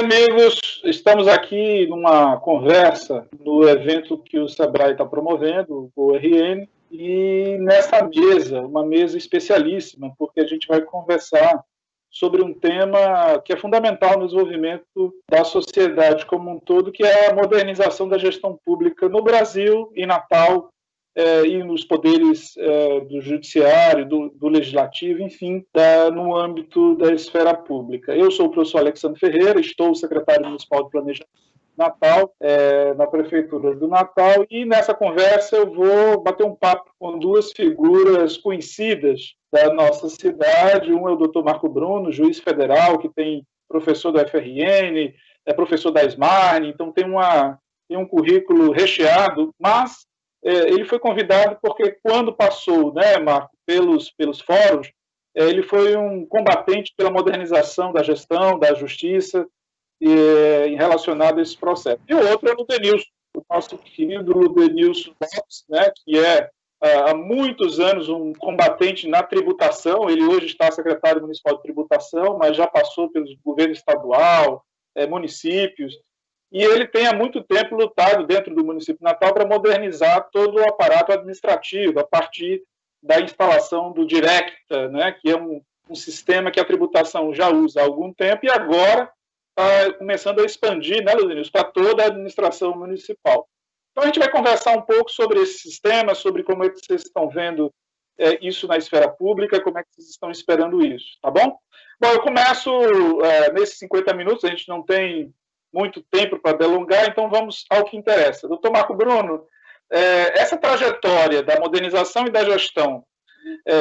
amigos, estamos aqui numa conversa no evento que o Sebrae está promovendo, o RN, e nessa mesa, uma mesa especialíssima, porque a gente vai conversar sobre um tema que é fundamental no desenvolvimento da sociedade como um todo, que é a modernização da gestão pública no Brasil, em Natal, e nos poderes do judiciário, do legislativo, enfim, no âmbito da esfera pública. Eu sou o professor Alexandre Ferreira, estou secretário municipal de planejamento de Natal, na prefeitura do Natal, e nessa conversa eu vou bater um papo com duas figuras conhecidas da nossa cidade. Um é o doutor Marco Bruno, juiz federal, que tem professor da FRN, é professor da SMARN, então tem um currículo recheado, mas ele foi convidado porque quando passou, né, Marco, pelos fóruns, ele foi um combatente pela modernização da gestão, da justiça, em relacionado a esse processo. E o outro é o Denilson, o nosso querido Denilson Lopes, né, que é há muitos anos um combatente na tributação. Ele hoje está secretário municipal de tributação, mas já passou pelo governo estadual, municípios, e ele tem há muito tempo lutado dentro do município de Natal para modernizar todo o aparato administrativo, a partir da instalação do Directa, né, que é um sistema que a tributação já usa há algum tempo e agora está começando a expandir, né, Luiz, para toda a administração municipal. Então a gente vai conversar um pouco sobre esse sistema, sobre como é que vocês estão vendo isso na esfera pública, como é que vocês estão esperando isso, tá bom? Bom, eu começo nesses 50 minutos, a gente não tem muito tempo para delongar, então vamos ao que interessa. Doutor Marco Bruno, essa trajetória da modernização e da gestão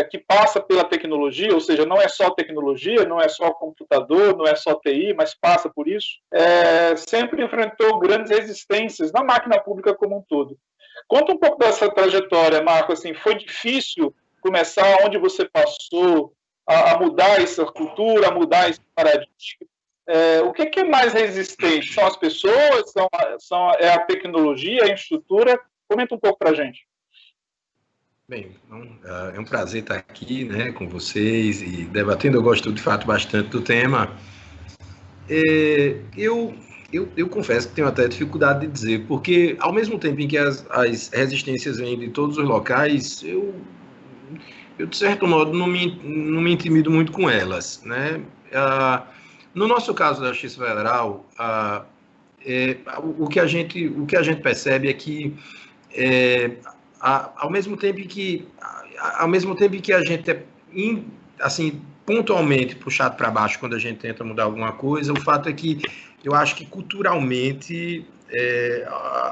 que passa pela tecnologia, ou seja, não é só tecnologia, não é só computador, não é só TI, mas passa por isso, sempre enfrentou grandes resistências na máquina pública como um todo. Conta um pouco dessa trajetória, Marco. Assim, foi difícil começar onde você passou a mudar essa cultura, a mudar esse paradigma? O que é mais resistente? São as pessoas? É a tecnologia, a infraestrutura? Comenta um pouco para a gente. Bem, é um prazer estar aqui, né, com vocês e debatendo. Eu gosto, de fato, bastante do tema. Eu confesso que tenho até dificuldade de dizer, porque ao mesmo tempo em que as resistências vêm de todos os locais, eu de certo modo, não me intimido muito com elas, né? No nosso caso da Justiça Federal, o que a gente percebe é que, ao mesmo tempo que a gente é, assim, pontualmente puxado para baixo quando a gente tenta mudar alguma coisa, o fato é que eu acho que culturalmente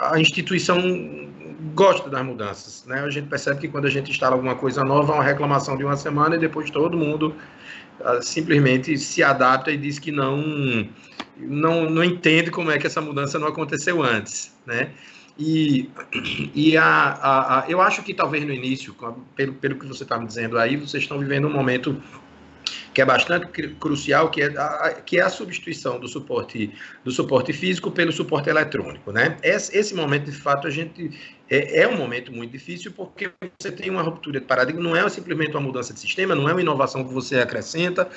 a instituição gosta das mudanças, né? A gente percebe que quando a gente instala alguma coisa nova, há uma reclamação de uma semana e depois todo mundo simplesmente se adapta e diz que não entende como é que essa mudança não aconteceu antes, né? Eu acho que talvez no início, pelo que você está me dizendo aí, vocês estão vivendo um momento que é bastante crucial, que é a substituição do suporte físico pelo suporte eletrônico, né? Esse momento, de fato, é um momento muito difícil, porque você tem uma ruptura de paradigma, não é simplesmente uma mudança de sistema, não é uma inovação que você acrescenta,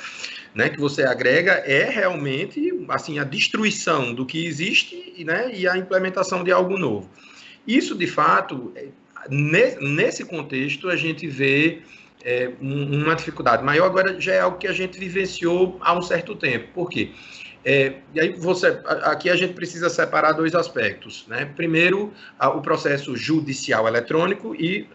né, que você agrega, é realmente assim, a destruição do que existe, né, e a implementação de algo novo. Isso, de fato, nesse contexto, a gente vê uma dificuldade maior. Agora já é algo que a gente vivenciou há um certo tempo. Por quê? E aí aqui a gente precisa separar dois aspectos, né? Primeiro, o processo judicial eletrônico e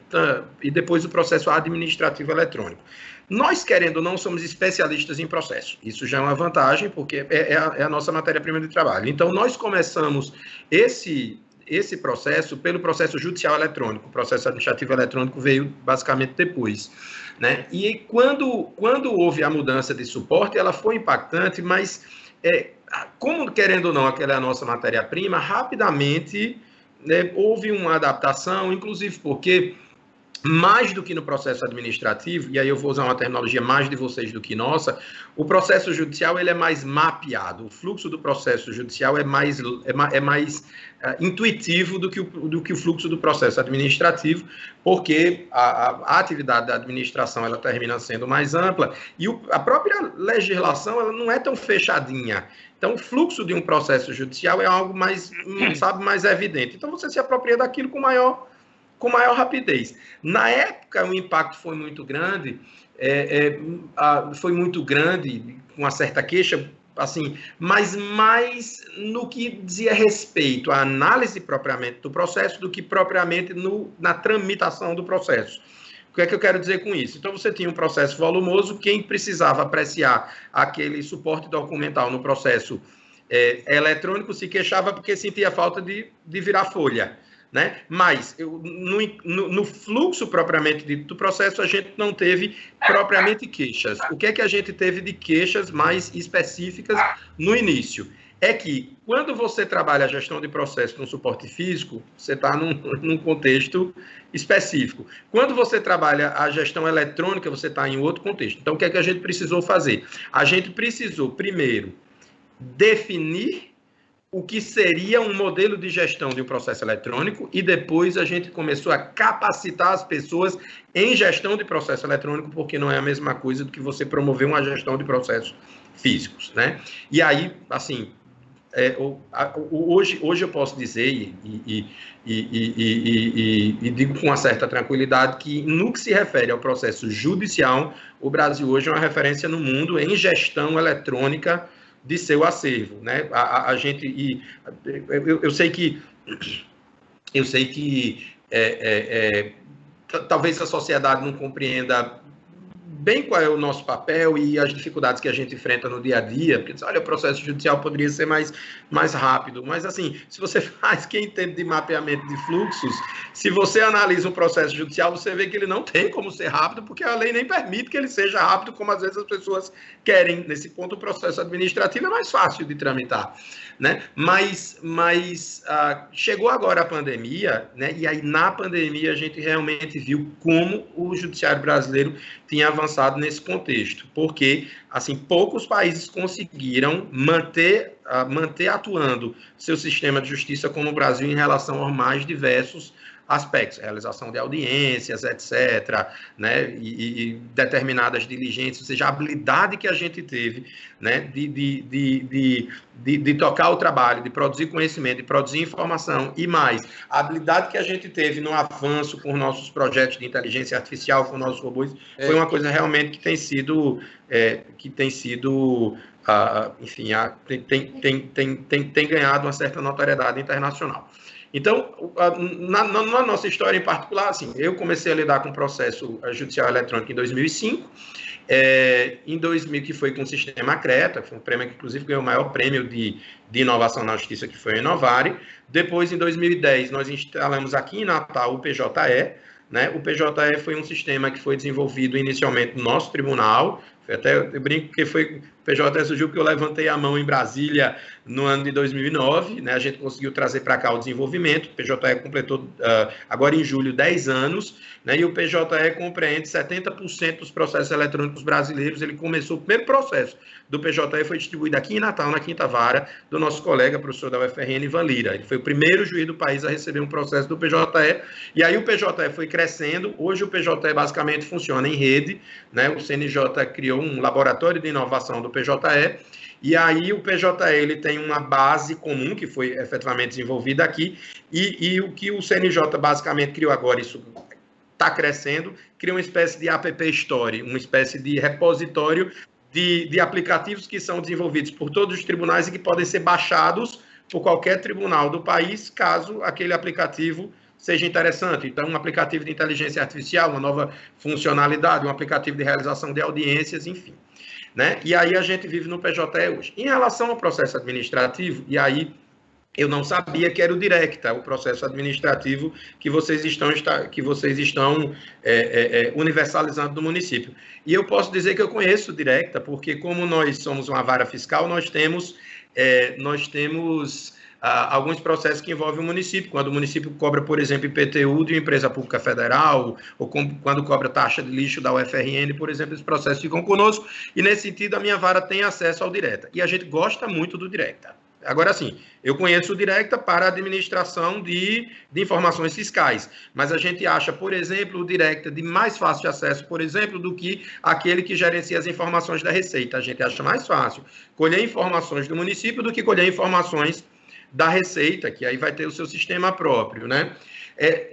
depois o processo administrativo eletrônico. Nós, querendo ou não, somos especialistas em processo. Isso já é uma vantagem, porque é a nossa matéria-prima de trabalho. Então, nós começamos esse processo pelo processo judicial eletrônico. O processo administrativo eletrônico veio basicamente depois, né? E quando houve a mudança de suporte, ela foi impactante, mas como, querendo ou não, aquela é a nossa matéria-prima, rapidamente, né, houve uma adaptação, inclusive porque mais do que no processo administrativo, e aí eu vou usar uma terminologia mais de vocês do que nossa, o processo judicial ele é mais mapeado, o fluxo do processo judicial é mais intuitivo do que o fluxo do processo administrativo, porque a atividade da administração ela termina sendo mais ampla, e a própria legislação ela não é tão fechadinha. Então, o fluxo de um processo judicial é algo mais evidente. Então, você se apropria daquilo com maior rapidez. Na época, o impacto foi muito grande, com uma certa queixa, assim, mas mais no que dizia respeito à análise propriamente do processo do que propriamente na tramitação do processo. O que é que eu quero dizer com isso? Então, você tinha um processo volumoso, quem precisava apreciar aquele suporte documental no processo eletrônico se queixava porque sentia falta de virar folha. Né? Mas no fluxo propriamente dito do processo, a gente não teve propriamente queixas. O que é que a gente teve de queixas mais específicas no início? É que quando você trabalha a gestão de processo no suporte físico, você está num contexto específico. Quando você trabalha a gestão eletrônica, você está em outro contexto. Então, o que é que a gente precisou fazer? A gente precisou, primeiro, definir o que seria um modelo de gestão de um processo eletrônico e depois a gente começou a capacitar as pessoas em gestão de processo eletrônico, porque não é a mesma coisa do que você promover uma gestão de processos físicos, né? E aí, assim, hoje eu posso dizer e digo com uma certa tranquilidade que no que se refere ao processo judicial, o Brasil hoje é uma referência no mundo em gestão eletrônica de seu acervo, né? A gente eu sei que talvez a sociedade não compreenda bem qual é o nosso papel e as dificuldades que a gente enfrenta no dia a dia, porque olha, o processo judicial poderia ser mais rápido, mas assim, se você faz, quem entende de mapeamento de fluxos, se você analisa um processo judicial, você vê que ele não tem como ser rápido, porque a lei nem permite que ele seja rápido, como às vezes as pessoas querem. Nesse ponto, o processo administrativo é mais fácil de tramitar, né? Mas chegou agora a pandemia, né? E aí na pandemia a gente realmente viu como o judiciário brasileiro tinha avançado nesse contexto, porque assim poucos países conseguiram manter atuando seu sistema de justiça como o Brasil em relação aos mais diversos aspectos, realização de audiências, etc., né, e determinadas diligências, ou seja, a habilidade que a gente teve, né, de tocar o trabalho, de produzir conhecimento, de produzir informação e mais, a habilidade que a gente teve no avanço com nossos projetos de inteligência artificial, com nossos robôs, foi uma coisa realmente que tem sido enfim, tem ganhado uma certa notoriedade internacional. Então, na nossa história em particular, assim, eu comecei a lidar com o processo judicial eletrônico em 2005, em 2000, que foi com o sistema Creta, foi um prêmio que, inclusive, ganhou o maior prêmio de inovação na justiça, que foi o Inovare. Depois, em 2010, nós instalamos aqui em Natal o PJE, né? O PJE foi um sistema que foi desenvolvido inicialmente no nosso tribunal, até eu brinco que o PJE surgiu porque eu levantei a mão em Brasília no ano de 2009, né? A gente conseguiu trazer para cá o desenvolvimento, o PJE completou agora em julho 10 anos, né? E o PJE compreende 70% dos processos eletrônicos brasileiros. Ele começou, o primeiro processo do PJE foi distribuído aqui em Natal, na Quinta Vara, do nosso colega, professor da UFRN, Ivan Lira. Ele foi o primeiro juiz do país a receber um processo do PJE, e aí o PJE foi crescendo. Hoje o PJE basicamente funciona em rede, né? O CNJ criou um laboratório de inovação do PJE, e aí o PJE ele tem uma base comum que foi efetivamente desenvolvida aqui, e o que o CNJ basicamente criou agora, isso está crescendo, cria uma espécie de App Store, uma espécie de repositório de aplicativos que são desenvolvidos por todos os tribunais e que podem ser baixados por qualquer tribunal do país, caso aquele aplicativo seja interessante. Então, um aplicativo de inteligência artificial, uma nova funcionalidade, um aplicativo de realização de audiências, enfim. Né? E aí a gente vive no PJE hoje. Em relação ao processo administrativo, e aí eu não sabia que era o Directa, o processo administrativo que vocês estão universalizando no município. E eu posso dizer que eu conheço o Directa, porque como nós somos uma vara fiscal, nós temos alguns processos que envolvem o município, quando o município cobra, por exemplo, IPTU de uma empresa pública federal, ou quando cobra taxa de lixo da UFRN, por exemplo, esses processos ficam conosco, e nesse sentido a minha vara tem acesso ao Directa. E a gente gosta muito do Directa. Agora, sim, eu conheço o Directa para a administração de informações fiscais, mas a gente acha, por exemplo, o Directa de mais fácil acesso, por exemplo, do que aquele que gerencia as informações da Receita. A gente acha mais fácil colher informações do município do que colher informações da Receita, que aí vai ter o seu sistema próprio, né?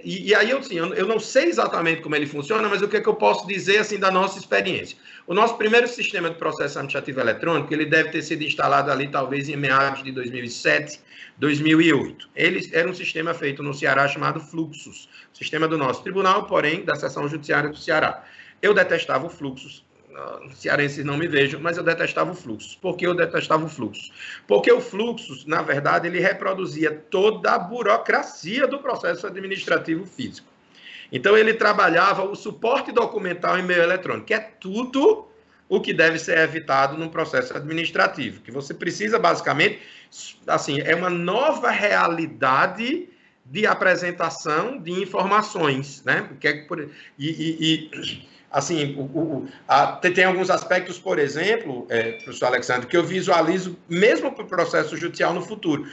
E aí, assim, eu não sei exatamente como ele funciona, mas o que é que eu posso dizer, assim, da nossa experiência? O nosso primeiro sistema de processo administrativo eletrônico, ele deve ter sido instalado ali, talvez, em meados de 2007, 2008. Ele era um sistema feito no Ceará chamado Fluxus, sistema do nosso tribunal, porém, da seção judiciária do Ceará. Eu detestava o Fluxus. Cearenses não me vejam, mas eu detestava o Fluxus. Por que eu detestava o Fluxus? Porque o Fluxus, na verdade, ele reproduzia toda a burocracia do processo administrativo físico. Então, ele trabalhava o suporte documental em meio eletrônico, que é tudo o que deve ser evitado num processo administrativo, que você precisa, basicamente, assim, é uma nova realidade de apresentação de informações, né? Assim, tem alguns aspectos, por exemplo, professor Alexandre, que eu visualizo mesmo para o processo judicial no futuro.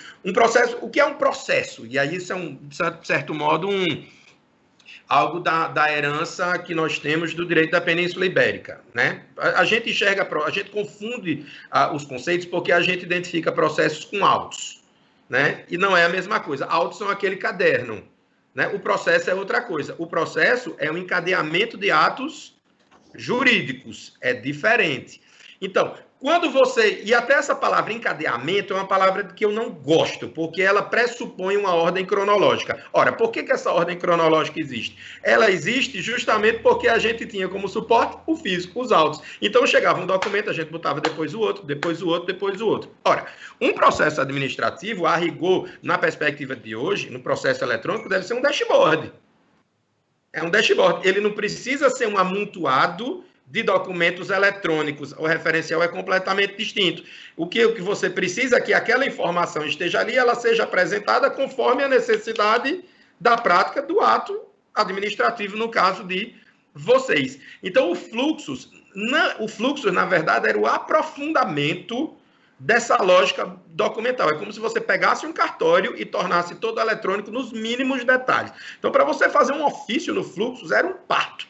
O que é um processo? E aí isso é, de certo modo, algo da herança que nós temos do direito da Península Ibérica, né? A gente confunde os conceitos porque a gente identifica processos com autos, né? E não é a mesma coisa. Autos são aquele caderno, né? O processo é outra coisa. O processo é um encadeamento de atos jurídicos, é diferente. Então, quando você... E até essa palavra encadeamento é uma palavra que eu não gosto, porque ela pressupõe uma ordem cronológica. Ora, por que essa ordem cronológica existe? Ela existe justamente porque a gente tinha como suporte o físico, os autos. Então, chegava um documento, a gente botava depois o outro, depois o outro, depois o outro. Ora, um processo administrativo, a rigor, na perspectiva de hoje, no processo eletrônico, deve ser um dashboard. É um dashboard. Ele não precisa ser um amontoado de documentos eletrônicos. O referencial é completamente distinto. O que você precisa é que aquela informação esteja ali, ela seja apresentada conforme a necessidade da prática do ato administrativo, no caso de vocês. Então, o Fluxus, na verdade, era o aprofundamento dessa lógica documental. É como se você pegasse um cartório e tornasse todo eletrônico nos mínimos detalhes. Então, para você fazer um ofício no Fluxus, era um parto,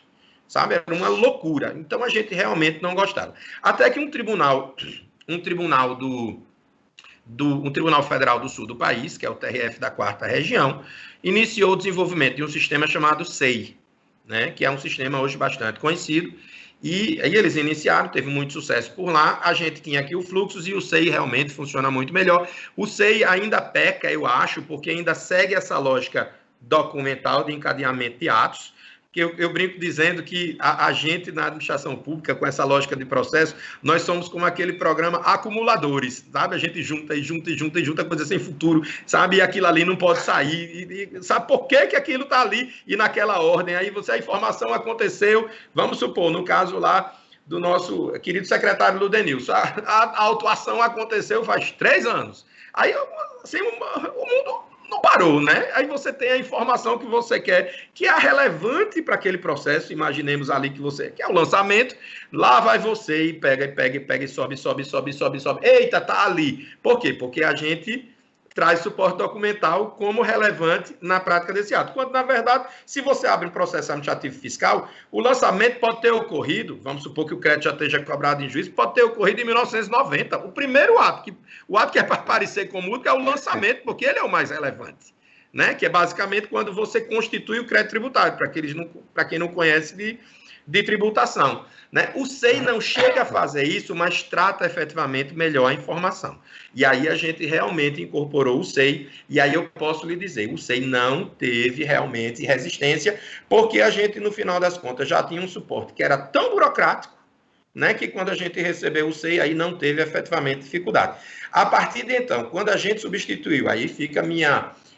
sabe? Era uma loucura. Então, a gente realmente não gostava. Até que um tribunal federal do sul do país, que é o TRF da 4ª Região, iniciou o desenvolvimento de um sistema chamado SEI, né? Que é um sistema hoje bastante conhecido. E aí eles iniciaram, teve muito sucesso por lá. A gente tinha aqui o Fluxus e o SEI realmente funciona muito melhor. O SEI ainda peca, eu acho, porque ainda segue essa lógica documental de encadeamento de atos. Que eu brinco dizendo que a gente na administração pública, com essa lógica de processo, nós somos como aquele programa acumuladores, sabe? A gente junta e junta e junta e junta coisa sem futuro, sabe? E aquilo ali não pode sair. E sabe por que aquilo está ali e naquela ordem? Aí a informação aconteceu, vamos supor, no caso lá do nosso querido secretário Ludenilson, a autuação aconteceu faz 3 anos. Aí, assim, o mundo não parou, né? Aí você tem a informação que você quer, que é relevante para aquele processo. Imaginemos ali que é o lançamento. Lá vai você e pega e sobe. Eita, tá ali. Por quê? Porque a gente traz suporte documental como relevante na prática desse ato. Quando, na verdade, se você abre um processo administrativo fiscal, o lançamento pode ter ocorrido, vamos supor que o crédito já esteja cobrado em juízo, pode ter ocorrido em 1990. O primeiro ato, o ato que é para aparecer como único é o lançamento, porque ele é o mais relevante, né? Que é basicamente quando você constitui o crédito tributário, para quem não conhece de tributação, né? O SEI não chega a fazer isso, mas trata efetivamente melhor a informação. E aí a gente realmente incorporou o SEI, e aí eu posso lhe dizer, o SEI não teve realmente resistência, porque a gente, no final das contas, já tinha um suporte que era tão burocrático, né, que quando a gente recebeu o SEI, aí não teve efetivamente dificuldade. A partir de então, quando a gente substituiu, aí fica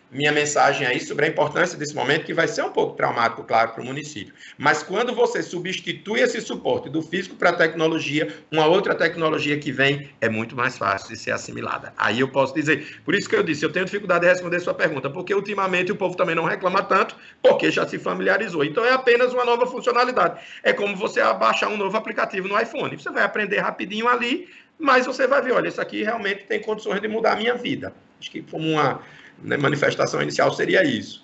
minha mensagem aí sobre a importância desse momento, que vai ser um pouco traumático, claro, para o município. Mas quando você substitui esse suporte do físico para a tecnologia, uma outra tecnologia que vem é muito mais fácil de ser assimilada. Aí eu posso dizer, por isso que eu disse, eu tenho dificuldade de responder a sua pergunta, porque ultimamente o povo também não reclama tanto, porque já se familiarizou. Então é apenas uma nova funcionalidade. É como você baixar um novo aplicativo no iPhone. Você vai aprender rapidinho ali, mas você vai ver, olha, isso aqui realmente tem condições de mudar a minha vida. Acho que como uma manifestação inicial seria isso.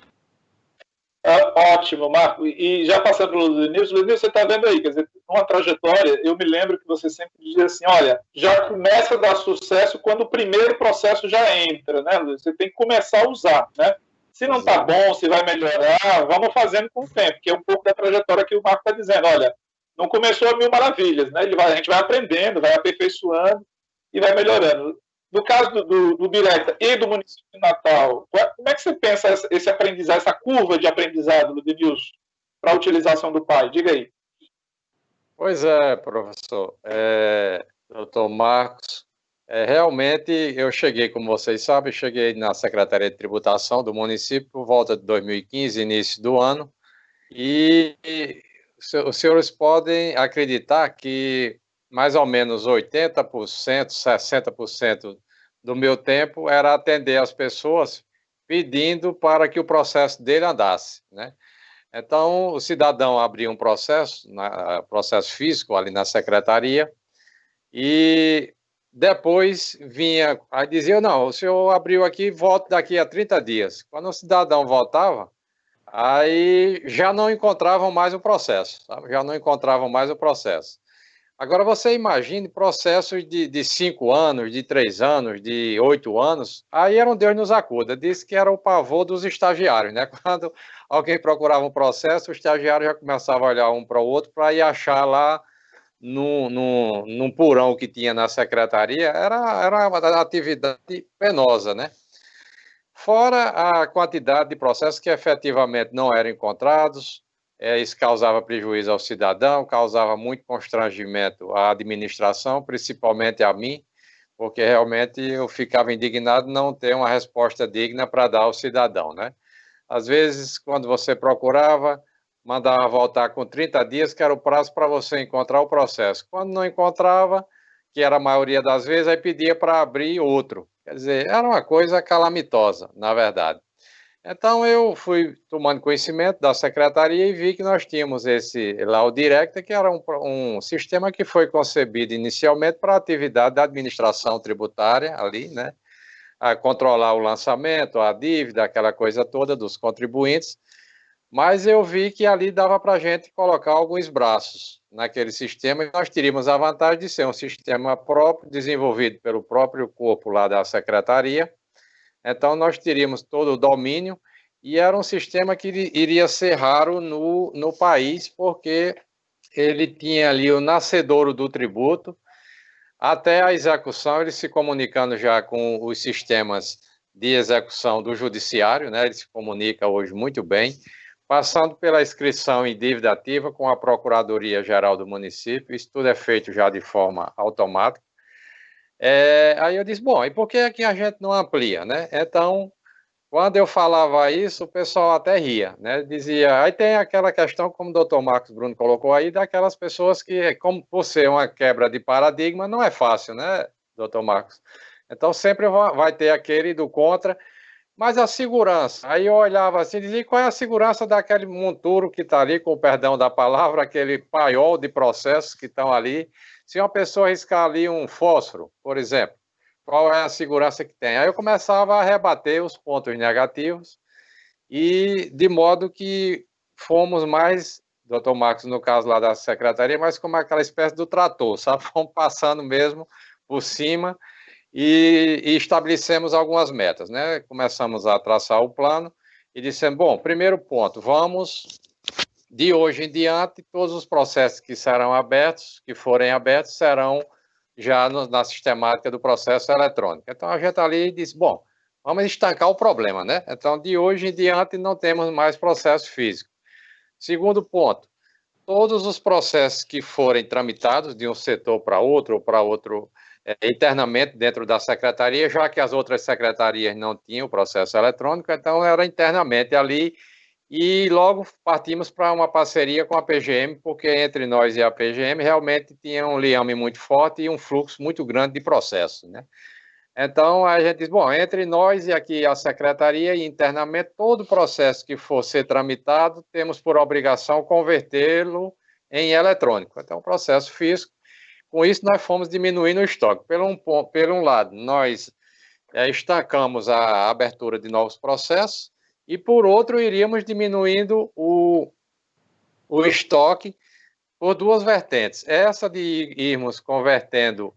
Ótimo, Marco. E já passando pelo Lenilson, você está vendo aí, quer dizer, uma trajetória, eu me lembro que você sempre dizia assim, olha, já começa a dar sucesso quando o primeiro processo já entra, né? Você tem que começar a usar, né? Se não está bom, se vai melhorar, vamos fazendo com o tempo, que é um pouco da trajetória que o Marco está dizendo, olha, não começou a mil maravilhas, né? A gente vai aprendendo, vai aperfeiçoando e vai melhorando. No caso do Bireta e do município de Natal, como é que você pensa esse aprendizado, essa curva de aprendizado, Denilson, para a utilização do PAI? Diga aí. Pois é, professor. Doutor Marcos, realmente eu cheguei, como vocês sabem, cheguei na Secretaria de Tributação do município por volta de 2015, início do ano, e os senhores podem acreditar que mais ou menos 80%, 60% do meu tempo era atender as pessoas pedindo para que o processo dele andasse, né? Então, o cidadão abria um processo físico ali na secretaria, e depois vinha, aí dizia, não, o senhor abriu aqui, volte daqui a 30 dias. Quando o cidadão voltava, aí já não encontravam mais o processo, sabe? Já não encontravam mais o processo. Agora, você imagine processos de 5 anos, de 3 anos, de 8 anos, aí era um Deus nos acuda, disse que era o pavor dos estagiários, né? Quando alguém procurava um processo, o estagiário já começava a olhar um para o outro para ir achar lá num porão que tinha na secretaria, era uma atividade penosa, né? Fora a quantidade de processos que efetivamente não eram encontrados, isso causava prejuízo ao cidadão, causava muito constrangimento à administração, principalmente a mim, porque realmente eu ficava indignado não ter uma resposta digna para dar ao cidadão, né? Às vezes, quando você procurava, mandava voltar com 30 dias, que era o prazo para você encontrar o processo. Quando não encontrava, que era a maioria das vezes, aí pedia para abrir outro. Quer dizer, era uma coisa calamitosa, na verdade. Então, eu fui tomando conhecimento da secretaria e vi que nós tínhamos lá o Directa, que era um sistema que foi concebido inicialmente para a atividade da administração tributária ali, né? A controlar o lançamento, a dívida, aquela coisa toda dos contribuintes, mas eu vi que ali dava para a gente colocar alguns braços naquele sistema e nós teríamos a vantagem de ser um sistema próprio, desenvolvido pelo próprio corpo lá da secretaria. Então, nós teríamos todo o domínio e era um sistema que iria ser raro no país, porque ele tinha ali o nascedouro do tributo, até a execução, ele se comunicando já com os sistemas de execução do judiciário, né? Ele se comunica hoje muito bem, passando pela inscrição em dívida ativa com a Procuradoria-Geral do município, isso tudo é feito já de forma automática. Aí eu disse, bom, e por que aqui a gente não amplia, né? Então, quando eu falava isso, o pessoal até ria, né? Dizia, aí tem aquela questão, como o doutor Marcos Bruno colocou aí, daquelas pessoas que, como por ser uma quebra de paradigma, não é fácil, né, doutor Marcos? Então, sempre vai ter aquele do contra, mas a segurança, aí eu olhava assim, dizia, qual é a segurança daquele monturo que está ali, com o perdão da palavra, aquele paiol de processos que estão ali. Se uma pessoa riscar ali um fósforo, por exemplo, qual é a segurança que tem? Aí eu começava a rebater os pontos negativos e de modo que fomos mais, doutor Marcos, no caso lá da secretaria, mas como aquela espécie do trator, sabe? Fomos passando mesmo por cima e estabelecemos algumas metas, né? Começamos a traçar o plano e dissemos, bom, primeiro ponto, vamos, de hoje em diante, todos os processos que serão abertos, que forem abertos, serão já na sistemática do processo eletrônico. Então, a gente ali disse, bom, vamos estancar o problema, né? Então, de hoje em diante, não temos mais processo físico. Segundo ponto, todos os processos que forem tramitados de um setor para outro ou para outro internamente dentro da secretaria, já que as outras secretarias não tinham o processo eletrônico, então era internamente ali, e logo partimos para uma parceria com a PGM, porque entre nós e a PGM realmente tinha um liame muito forte e um fluxo muito grande de processo, né? Então, a gente diz, bom, entre nós e aqui a secretaria, e internamente, todo processo que for ser tramitado, temos por obrigação convertê-lo em eletrônico. Então, o processo físico, com isso nós fomos diminuindo o estoque. Por um lado, nós estancamos a abertura de novos processos, e por outro, iríamos diminuindo o estoque por duas vertentes. Essa de irmos convertendo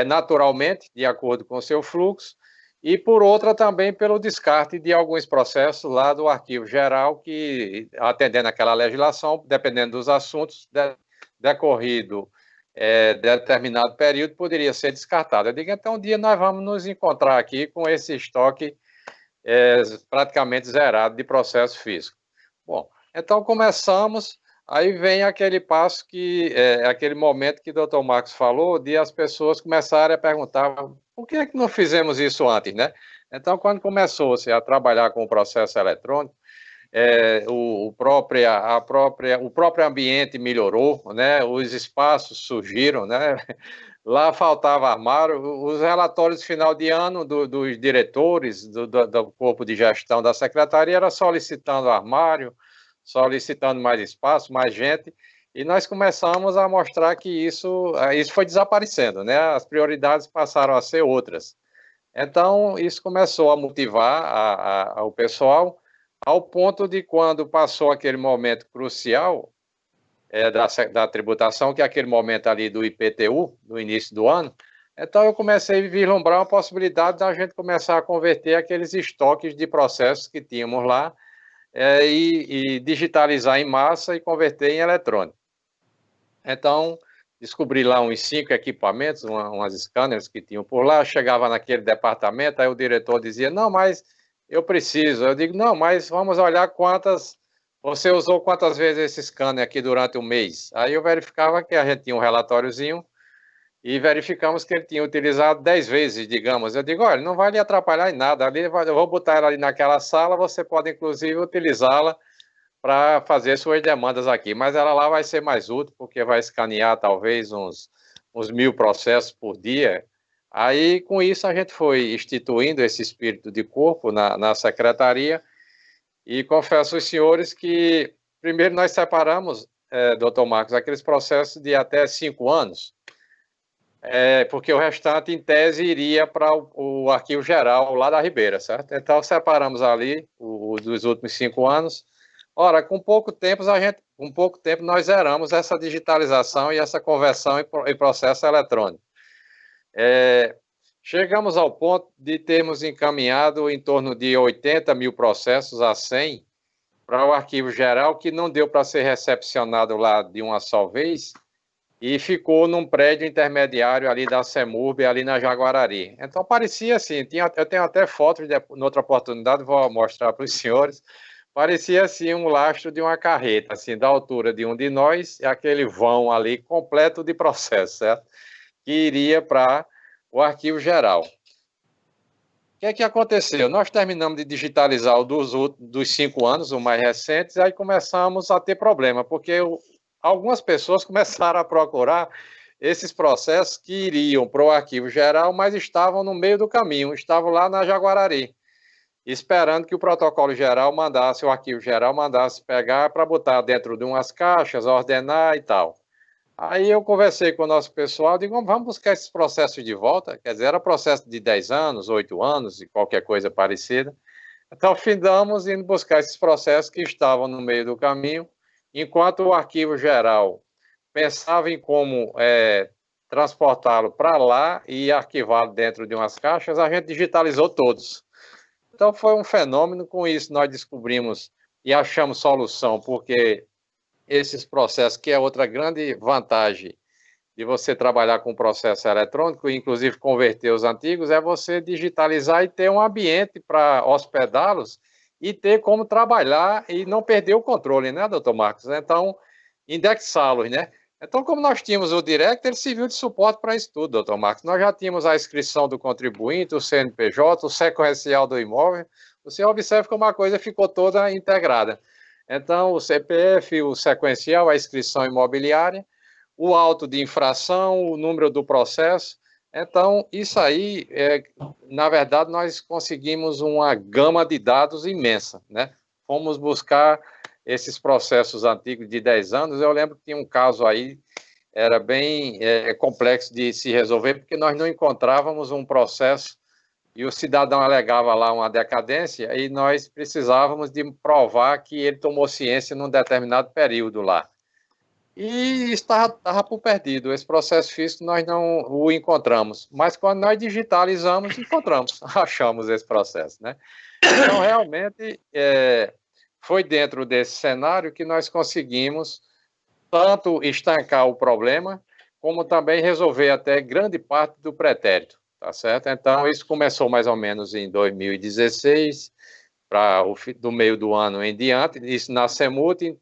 naturalmente, de acordo com o seu fluxo, e por outra também pelo descarte de alguns processos lá do arquivo geral que, atendendo aquela legislação, dependendo dos assuntos, decorrido determinado período, poderia ser descartado. Eu digo, então um dia nós vamos nos encontrar aqui com esse estoque praticamente zerado de processo físico. Bom, então começamos. Aí vem aquele passo aquele momento que o Dr. Marcos falou, de as pessoas começarem a perguntar por que é que não fizemos isso antes, né? Então, quando começou-se a trabalhar com o processo eletrônico, o próprio ambiente melhorou, né? Os espaços surgiram, né? Lá faltava armário, os relatórios de final de ano dos diretores, do corpo de gestão da secretaria, era solicitando armário, solicitando mais espaço, mais gente, e nós começamos a mostrar que isso foi desaparecendo, né? As prioridades passaram a ser outras. Então, isso começou a motivar o pessoal, ao ponto de quando passou aquele momento crucial da tributação, que é aquele momento ali do IPTU, no início do ano, então eu comecei a vislumbrar uma possibilidade da gente começar a converter aqueles estoques de processos que tínhamos lá, e digitalizar em massa e converter em eletrônico. Então, descobri lá uns 5 equipamentos, umas scanners que tinham por lá, chegava naquele departamento, aí o diretor dizia, não, mas eu preciso. Eu digo, não, mas vamos olhar você usou quantas vezes esse scanner aqui durante o mês. Aí eu verificava que a gente tinha um relatóriozinho, e verificamos que ele tinha utilizado 10 vezes, digamos. Eu digo, olha, não vai lhe atrapalhar em nada, eu vou botar ela ali naquela sala, você pode, inclusive, utilizá-la para fazer suas demandas aqui, mas ela lá vai ser mais útil, porque vai escanear, talvez, uns 1.000 processos por dia. Aí, com isso, a gente foi instituindo esse espírito de corpo na secretaria, e confesso aos senhores que, primeiro, nós separamos, doutor Marcos, aqueles processos de até 5 anos, porque o restante, em tese, iria para o arquivo geral lá da Ribeira, certo? Então, separamos ali dos últimos 5 anos. Ora, com pouco tempo nós zeramos essa digitalização e essa conversão em processo eletrônico. Chegamos ao ponto de termos encaminhado em torno de 80.000 processos a 100 para o arquivo geral, que não deu para ser recepcionado lá de uma só vez, e ficou num prédio intermediário ali da CEMURB, ali na Jaguarari. Então, parecia assim, eu tenho até fotos, noutra oportunidade, vou mostrar para os senhores, parecia assim um lastro de uma carreta, assim, da altura de um de nós, e aquele vão ali completo de processo, certo? Que iria para o arquivo geral. O que aconteceu? Nós terminamos de digitalizar o dos 5 anos, o mais recentes, e aí começamos a ter problema, porque algumas pessoas começaram a procurar esses processos que iriam para o arquivo geral, mas estavam no meio do caminho, estavam lá na Jaguarari, esperando que o protocolo geral mandasse, o arquivo geral mandasse pegar para botar dentro de umas caixas, ordenar e tal. Aí eu conversei com o nosso pessoal, digo, vamos buscar esses processos de volta, quer dizer, era processo de 10 anos, 8 anos e qualquer coisa parecida. Então, findamos indo buscar esses processos que estavam no meio do caminho, enquanto o arquivo geral pensava em como transportá-lo para lá e arquivá-lo dentro de umas caixas, a gente digitalizou todos. Então, foi um fenômeno. Com isso, nós descobrimos e achamos solução, porque esses processos, que é outra grande vantagem de você trabalhar com processo eletrônico, inclusive converter os antigos, é você digitalizar e ter um ambiente para hospedá-los e ter como trabalhar e não perder o controle, né, doutor Marcos? Então, indexá-los, né? Então, como nós tínhamos o Direct, ele serviu de suporte para isso tudo, doutor Marcos. Nós já tínhamos a inscrição do contribuinte, o CNPJ, o sequencial do imóvel. Você observa como a coisa ficou toda integrada. Então, o CPF, o sequencial, a inscrição imobiliária, o auto de infração, o número do processo. Então, isso aí, na verdade, nós conseguimos uma gama de dados imensa, né? Fomos buscar esses processos antigos de 10 anos. Eu lembro que tinha um caso aí, era bem complexo de se resolver, porque nós não encontrávamos um processo e o cidadão alegava lá uma decadência e nós precisávamos de provar que ele tomou ciência num determinado período lá. E estava por perdido. Esse processo físico nós não o encontramos. Mas quando nós digitalizamos, encontramos, achamos esse processo, né? Então, realmente, foi dentro desse cenário que nós conseguimos tanto estancar o problema, como também resolver até grande parte do pretérito, tá certo? Então, isso começou mais ou menos em 2016, do meio do ano em diante, isso na CEMUT,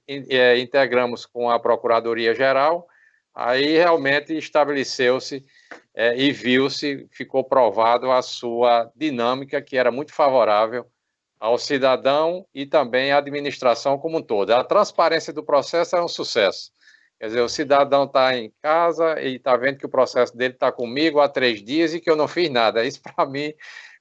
integramos com a Procuradoria-Geral, aí realmente estabeleceu-se e viu-se, ficou provado a sua dinâmica, que era muito favorável ao cidadão e também à administração como um todo. A transparência do processo é um sucesso. Quer dizer, o cidadão está em casa e está vendo que o processo dele está comigo há 3 dias e que eu não fiz nada. Isso, para mim,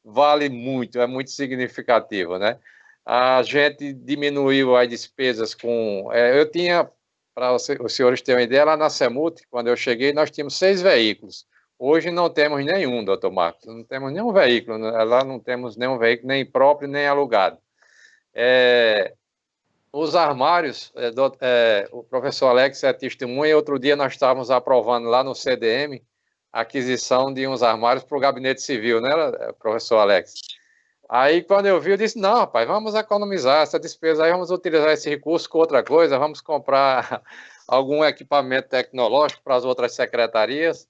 vale muito, é muito significativo, né? A gente diminuiu as despesas com... eu tinha, para os senhores terem uma ideia, lá na CEMUT, quando eu cheguei, nós tínhamos 6 veículos. Hoje não temos nenhum, doutor Marcos, não temos nenhum veículo, lá não temos nenhum veículo, nem próprio, nem alugado. Os armários, o professor Alex é testemunha, e outro dia nós estávamos aprovando lá no CDM a aquisição de uns armários para o gabinete civil, né, professor Alex? Aí, quando eu vi, eu disse, não, rapaz, vamos economizar essa despesa aí, vamos utilizar esse recurso com outra coisa, vamos comprar algum equipamento tecnológico para as outras secretarias,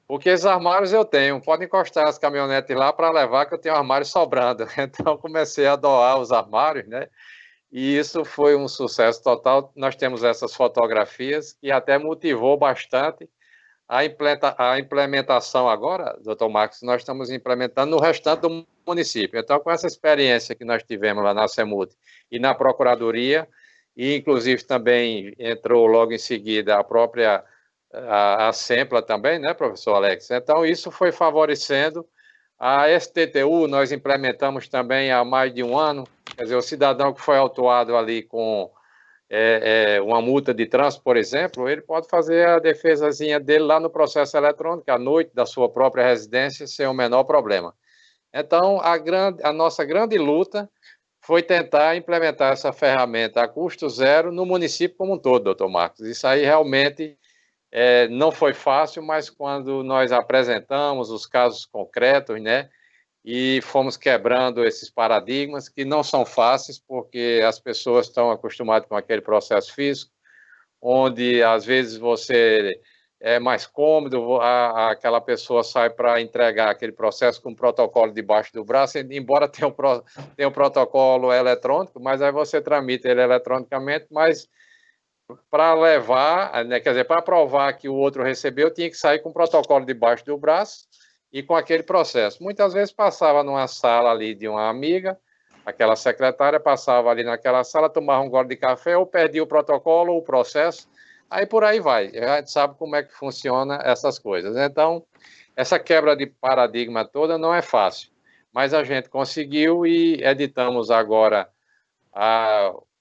porque esses armários eu tenho, pode encostar as caminhonetes lá para levar, que eu tenho armário sobrando. Então, comecei a doar os armários, né? E isso foi um sucesso total. Nós temos essas fotografias que até motivou bastante a implementação agora, doutor Marcos, nós estamos implementando no restante do município. Então, com essa experiência que nós tivemos lá na CEMUT e na Procuradoria, e inclusive também entrou logo em seguida a própria a SEMPLA também, né, professor Alex? Então, isso foi favorecendo. A STTU nós implementamos também há mais de um ano, quer dizer, o cidadão que foi autuado ali com uma multa de trânsito, por exemplo, ele pode fazer a defesazinha dele lá no processo eletrônico, à noite, da sua própria residência, sem o menor problema. Então, a nossa grande luta foi tentar implementar essa ferramenta a custo zero no município como um todo, doutor Marcos. Isso aí realmente não foi fácil, mas quando nós apresentamos os casos concretos, né, e fomos quebrando esses paradigmas que não são fáceis, porque as pessoas estão acostumadas com aquele processo físico, onde às vezes você é mais cômodo, aquela pessoa sai para entregar aquele processo com um protocolo debaixo do braço, embora tenha um protocolo eletrônico, mas aí você tramita ele eletronicamente, mas para levar, né, quer dizer, para provar que o outro recebeu, tinha que sair com o protocolo debaixo do braço e com aquele processo. Muitas vezes passava numa sala ali de uma amiga, aquela secretária passava ali naquela sala, tomava um gole de café, ou perdia o protocolo, ou o processo, aí por aí vai. A gente sabe como é que funciona essas coisas. Então, essa quebra de paradigma toda não é fácil, mas a gente conseguiu e editamos agora,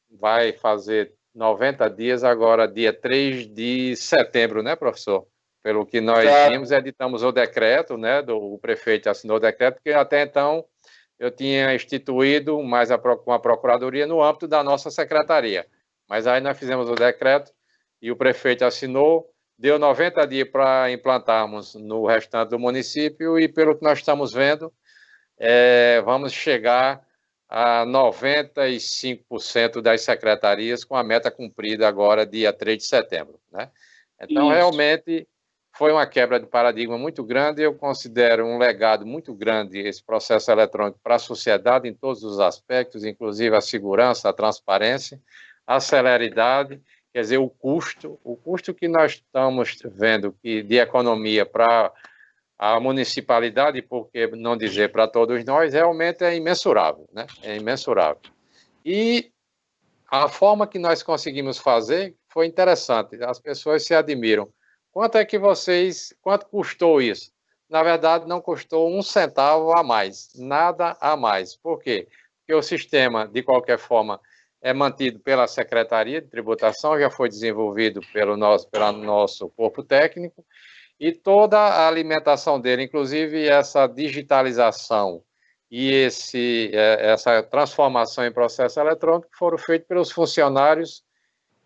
vai fazer 90 dias agora, dia 3 de setembro, né, professor? Pelo que nós vimos, editamos o decreto, né, o prefeito assinou o decreto, porque até então eu tinha instituído com a Procuradoria no âmbito da nossa secretaria. Mas aí nós fizemos o decreto e o prefeito assinou, deu 90 dias para implantarmos no restante do município e, pelo que nós estamos vendo, vamos chegar a 95% das secretarias com a meta cumprida agora, dia 3 de setembro. Né? Então, isso. Realmente, foi uma quebra de paradigma muito grande. Eu considero um legado muito grande esse processo eletrônico para a sociedade em todos os aspectos, inclusive a segurança, a transparência, a celeridade Quer dizer, o custo que nós estamos vendo de economia para a municipalidade, por que não dizer para todos nós, realmente é imensurável, né? É imensurável. E a forma que nós conseguimos fazer foi interessante. As pessoas se admiram. Quanto custou isso? Na verdade, não custou um centavo a mais, nada a mais. Por quê? Porque o sistema, de qualquer forma, é mantido pela Secretaria de Tributação, já foi desenvolvido pelo nosso corpo técnico, e toda a alimentação dele, inclusive essa digitalização e essa transformação em processo eletrônico, foram feitos pelos funcionários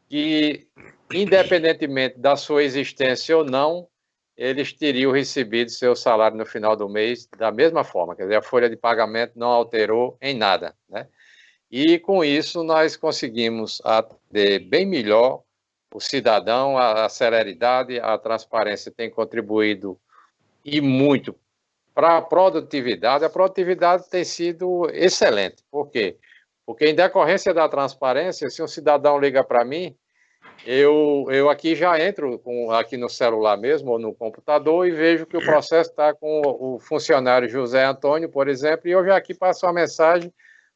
que, independentemente da sua existência ou não, eles teriam recebido seu salário no final do mês da mesma forma, quer dizer, a folha de pagamento não alterou em nada, né? E com isso nós conseguimos atender bem melhor o cidadão, a celeridade, a transparência tem contribuído e muito para a produtividade. A produtividade tem sido excelente. Por quê? Porque em decorrência da transparência, se um cidadão liga para mim, eu aqui já entro aqui no celular mesmo, ou no computador, e vejo que o processo está com o funcionário José Antônio, por exemplo, e eu já aqui passo uma mensagem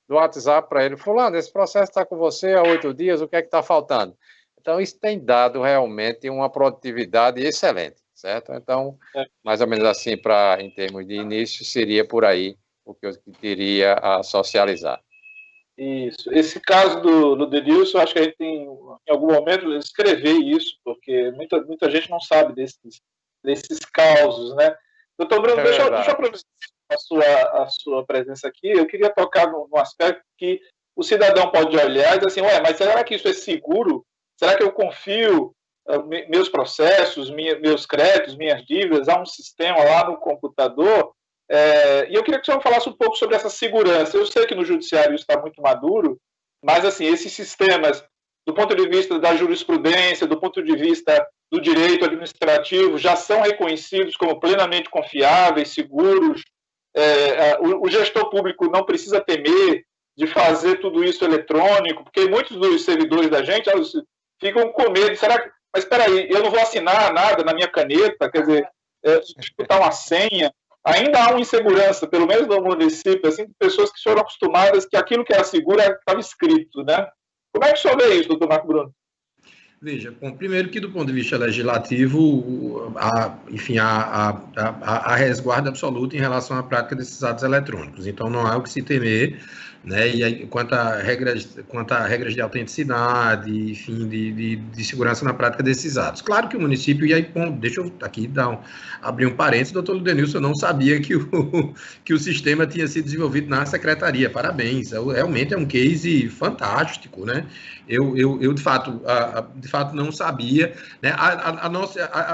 do WhatsApp para ele: fulano, esse processo está com você há 8 dias, o que é que está faltando? Então, isso tem dado realmente uma produtividade excelente, certo? Então, mais ou menos assim, em termos de início, seria por aí o que eu teria a socializar. Isso. Esse caso do Denilson, acho que a gente tem, em algum momento, escrever isso, porque muita gente não sabe desses causos, né? Doutor Bruno, deixa eu aproveitar a sua presença aqui. Eu queria tocar no aspecto que o cidadão pode olhar e dizer assim: ué, mas será que isso é seguro? Será que eu confio meus processos, meus créditos, minhas dívidas a um sistema lá no computador? E eu queria que o senhor falasse um pouco sobre essa segurança. Eu sei que no judiciário isso está muito maduro, mas assim, esses sistemas, do ponto de vista da jurisprudência, do ponto de vista do direito administrativo, já são reconhecidos como plenamente confiáveis, seguros. O gestor público não precisa temer de fazer tudo isso eletrônico, porque muitos dos servidores da gente ficam com medo. Mas espera aí, eu não vou assinar nada na minha caneta, quer dizer, disputar uma senha. Ainda há uma insegurança, pelo menos no município, assim, de pessoas que foram acostumadas que aquilo que era seguro estava escrito, né? Como é que o senhor vê isso, doutor Marco Bruno? Veja, bom, primeiro que do ponto de vista legislativo, a resguardo absoluto em relação à prática desses atos eletrônicos. Então, não há o que se temer, né? E aí, quanto a regras de autenticidade, enfim, de segurança na prática desses atos. Claro que o município, e aí, bom, deixa eu aqui abrir um parênteses, doutor Ludenilson, eu não sabia que o sistema tinha sido desenvolvido na secretaria. Parabéns, realmente é um case fantástico, né? Eu de fato não sabia, né? A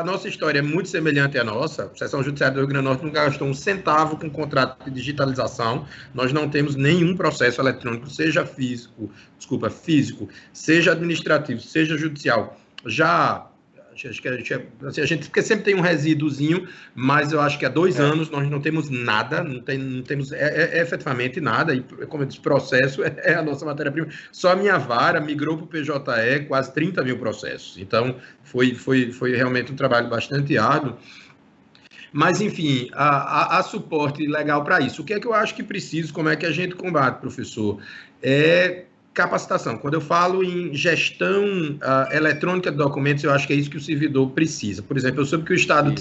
nossa história é muito semelhante à nossa. A Seção Judiciária do Rio Grande do Norte não gastou um centavo com contrato de digitalização. Nós não temos nenhum processo eletrônico, seja físico, seja administrativo, seja judicial. Acho que a gente porque sempre tem um resíduozinho, mas eu acho que há 2 anos nós não temos nada, não temos efetivamente nada, e como eu disse, processo é a nossa matéria-prima. Só a minha vara migrou para o PJE quase 30 mil processos, então foi realmente um trabalho bastante árduo. Mas, enfim, há suporte legal para isso. O que é que eu acho que preciso, como é que a gente combate, professor? Capacitação. Quando eu falo em gestão eletrônica de documentos, eu acho que é isso que o servidor precisa. Por exemplo, eu soube que o Estado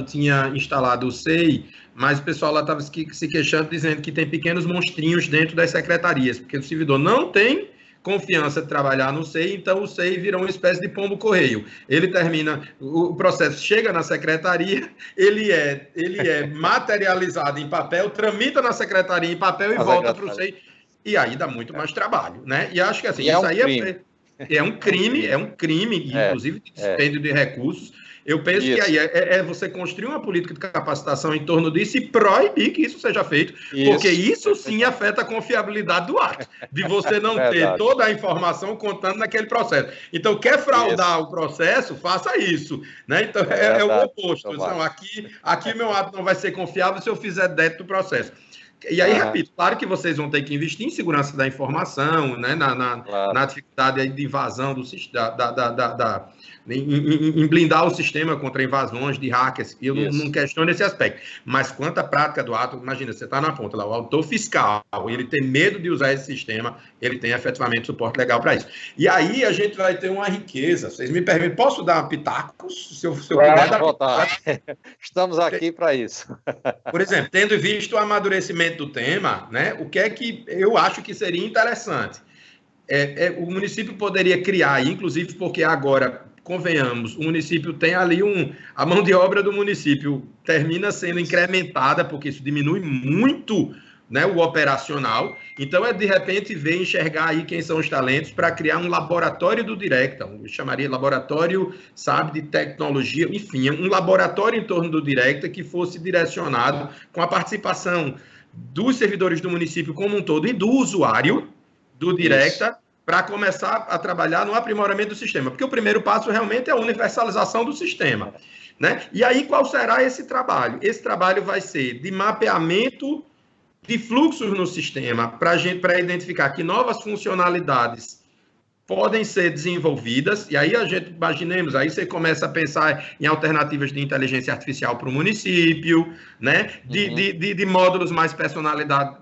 tinha instalado o SEI, mas o pessoal lá estava se queixando, dizendo que tem pequenos monstrinhos dentro das secretarias, porque o servidor não tem confiança de trabalhar no SEI, então o SEI virou uma espécie de pombo-correio. Ele termina, o processo chega na secretaria, ele é materializado em papel, tramita na secretaria em papel e volta para o SEI. E aí dá muito mais trabalho, né? E acho que assim, isso aí é um crime, inclusive de dispêndio de recursos. Eu penso que aí é você construir uma política de capacitação em torno disso e proibir que isso seja feito, porque isso sim afeta a confiabilidade do ato, de você não ter toda a informação contando naquele processo. Então, quer fraudar o processo, faça isso, né? Então, é o oposto. Então, aqui meu ato não vai ser confiável se eu fizer dentro do processo. E aí, repito, claro que vocês vão ter que investir em segurança da informação, né, na dificuldade de invasão do sistema, em blindar o sistema contra invasões de hackers. Eu não questiono esse aspecto. Mas quanto à prática do ato, imagina, você está na ponta lá, o autor fiscal, ele tem medo de usar esse sistema, ele tem efetivamente suporte legal para isso. E aí a gente vai ter uma riqueza. Vocês me permitem, posso dar pitacos? Se eu puder dar pitacos. Estamos aqui para isso. Por exemplo, tendo visto o amadurecimento do tema, né, o que é que eu acho que seria interessante? O município poderia criar, inclusive porque agora, convenhamos, o município tem ali a mão de obra do município termina sendo incrementada, porque isso diminui muito, né, o operacional. Então, de repente, enxergar aí quem são os talentos para criar um laboratório do Directa, eu chamaria laboratório, sabe, de tecnologia, enfim, um laboratório em torno do Directa que fosse direcionado com a participação dos servidores do município como um todo e do usuário do Directa, para começar a trabalhar no aprimoramento do sistema. Porque o primeiro passo realmente é a universalização do sistema, né? E aí, qual será esse trabalho? Esse trabalho vai ser de mapeamento de fluxos no sistema, para identificar que novas funcionalidades podem ser desenvolvidas, e aí a gente, imaginemos, aí você começa a pensar em alternativas de inteligência artificial para o município, né? De módulos mais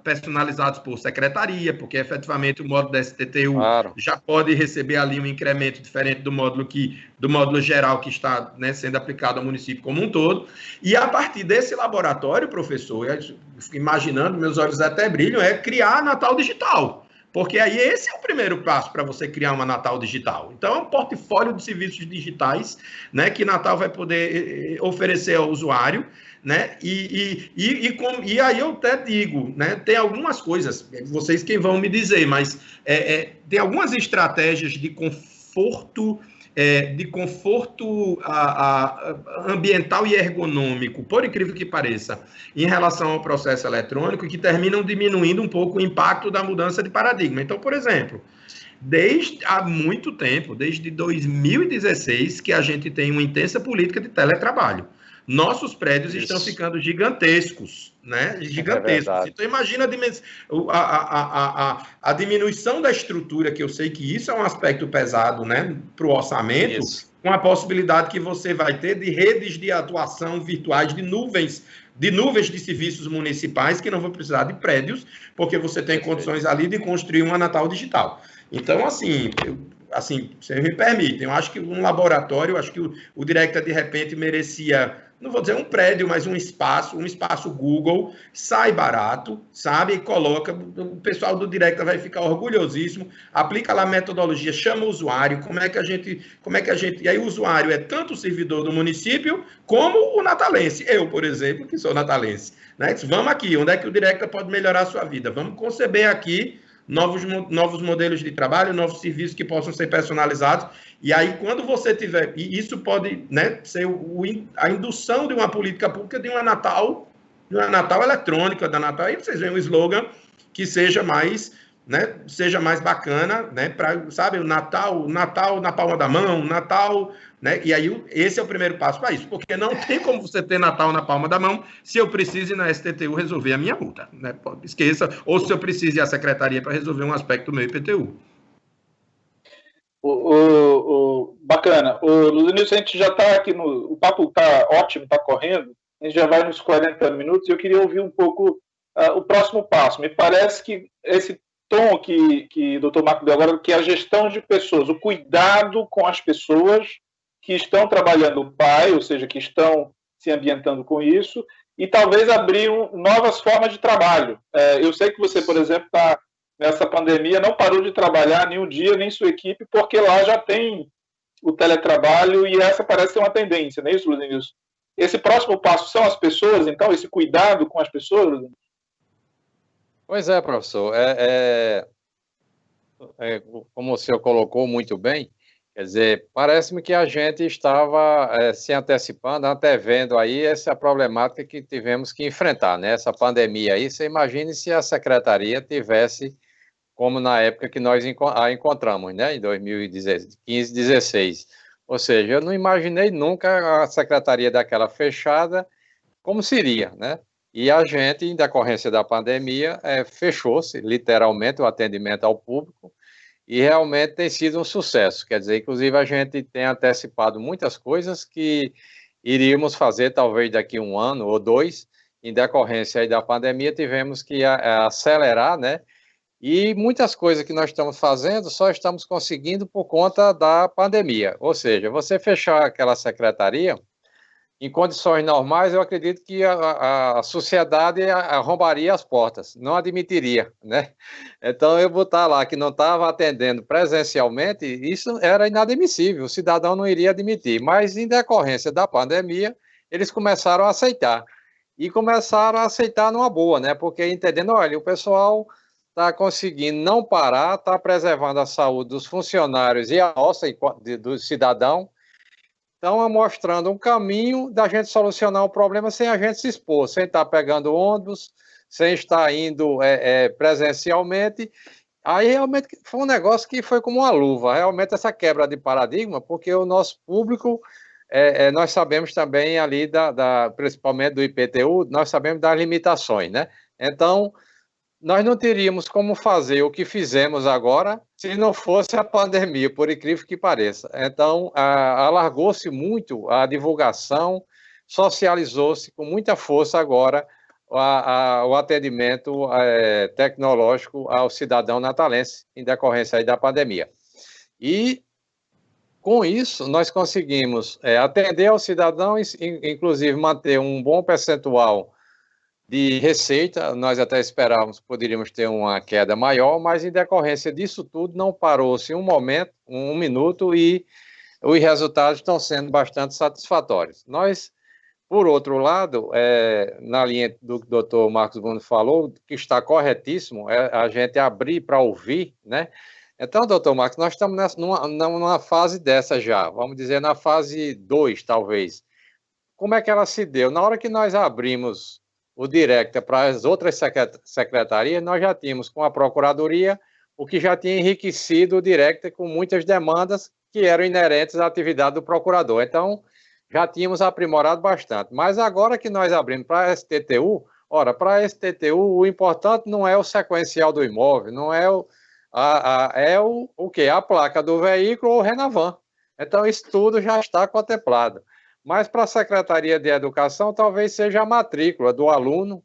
personalizados por secretaria, porque efetivamente o módulo da STTU já pode receber ali um incremento diferente do módulo geral que está, né, sendo aplicado ao município como um todo. E a partir desse laboratório, professor, eu fico imaginando, meus olhos até brilham, é criar a Natal Digital. Porque aí esse é o primeiro passo para você criar uma Natal Digital. Então, é um portfólio de serviços digitais, né, que Natal vai poder oferecer ao usuário, né? E aí eu até digo, né, tem algumas coisas, vocês quem vão me dizer, mas tem algumas estratégias de conforto ambiental e ergonômico, por incrível que pareça, em relação ao processo eletrônico, que terminam diminuindo um pouco o impacto da mudança de paradigma. Então, por exemplo, desde há muito tempo, desde 2016, que a gente tem uma intensa política de teletrabalho. Nossos prédios estão ficando gigantescos, né? Gigantescos. Então, imagina a diminuição da estrutura, que eu sei que isso é um aspecto pesado, né, para o orçamento, com a possibilidade que você vai ter de redes de atuação virtuais, de nuvens de serviços municipais que não vão precisar de prédios, porque você tem condições ali de construir uma Natal Digital. Então, assim, vocês me permitem, eu acho que um laboratório, eu acho que o Directa, de repente, merecia, não vou dizer um prédio, mas um espaço Google, sai barato, sabe, e coloca, o pessoal do Directa vai ficar orgulhosíssimo, aplica lá a metodologia, chama o usuário, como é que a gente, e aí o usuário é tanto o servidor do município, como o natalense, eu, por exemplo, que sou natalense, né, vamos aqui, onde é que o Directa pode melhorar a sua vida? Vamos conceber aqui novos modelos de trabalho, novos serviços que possam ser personalizados. E aí, quando você tiver... E isso pode, né, ser a indução de uma política pública de uma Natal eletrônica, da Natal. Aí vocês veem um slogan que seja mais, né, bacana, né, para, sabe, o Natal na palma da mão, Natal... Né? E aí, esse é o primeiro passo para isso, porque não tem como você ter Natal na palma da mão se eu preciso ir na STTU resolver a minha multa, né? Esqueça, ou se eu preciso ir à secretaria para resolver um aspecto do meu IPTU. Bacana. Luiz, a gente já está aqui, o papo está ótimo, está correndo, a gente já vai nos 40 minutos e eu queria ouvir um pouco o próximo passo. Me parece que esse tom que o Dr. Marco deu agora, que é a gestão de pessoas, o cuidado com as pessoas que estão trabalhando o PAI, ou seja, que estão se ambientando com isso, e talvez abrir novas formas de trabalho. Eu sei que você, por exemplo, está nessa pandemia, não parou de trabalhar nenhum dia, nem sua equipe, porque lá já tem o teletrabalho e essa parece ser uma tendência, não é isso, Luiz? Esse próximo passo são as pessoas, então, esse cuidado com as pessoas, Luiz? Pois é, professor. Como o senhor colocou muito bem, quer dizer, parece-me que a gente estava se antecipando, antevendo aí essa problemática que tivemos que enfrentar, né? Essa pandemia aí. Você imagine se a secretaria tivesse, como na época que nós a encontramos, né? Em 2015, 2016. Ou seja, eu não imaginei nunca a secretaria daquela fechada como seria, né? E a gente, em decorrência da pandemia, fechou-se literalmente o atendimento ao público e realmente tem sido um sucesso. Quer dizer, inclusive a gente tem antecipado muitas coisas que iríamos fazer talvez daqui a 1 ano ou 2, em decorrência aí da pandemia, tivemos que acelerar, né? E muitas coisas que nós estamos fazendo só estamos conseguindo por conta da pandemia. Ou seja, você fechar aquela secretaria, em condições normais, eu acredito que a sociedade arrombaria as portas, não admitiria, né? Então, eu botar lá que não estava atendendo presencialmente, isso era inadmissível, o cidadão não iria admitir. Mas, em decorrência da pandemia, eles começaram a aceitar. E começaram a aceitar numa boa, né? Porque entendendo, olha, o pessoal está conseguindo não parar, está preservando a saúde dos funcionários e a nossa, do cidadão. Então, mostrando um caminho da gente solucionar o problema sem a gente se expor, sem estar pegando ônibus, sem estar indo presencialmente. Aí, realmente, foi um negócio que foi como uma luva. Realmente, essa quebra de paradigma, porque o nosso público, nós sabemos também ali, principalmente do IPTU, nós sabemos das limitações, né? Então, nós não teríamos como fazer o que fizemos agora se não fosse a pandemia, por incrível que pareça. Então, alargou-se muito a divulgação, socializou-se com muita força agora o atendimento tecnológico ao cidadão natalense, em decorrência aí da pandemia. E, com isso, nós conseguimos atender ao cidadão, inclusive manter um bom percentual de receita. Nós até esperávamos que poderíamos ter uma queda maior, mas em decorrência disso tudo, não parou-se um momento, um minuto, e os resultados estão sendo bastante satisfatórios. Nós, por outro lado, na linha do que o doutor Marcos Bruno falou, que está corretíssimo, a gente abrir para ouvir, né? Então, doutor Marcos, nós estamos numa fase dessa já, vamos dizer, na fase 2, talvez. Como é que ela se deu? Na hora que nós abrimos o Directa para as outras secretarias, nós já tínhamos com a Procuradoria o que já tinha enriquecido o Directa com muitas demandas que eram inerentes à atividade do procurador. Então, já tínhamos aprimorado bastante. Mas agora que nós abrimos para a STTU, ora, para a STTU, o importante não é o sequencial do imóvel, não é o quê? A placa do veículo ou o Renavan. Então, isso tudo já está contemplado. Mas para a Secretaria de Educação, talvez seja a matrícula do aluno,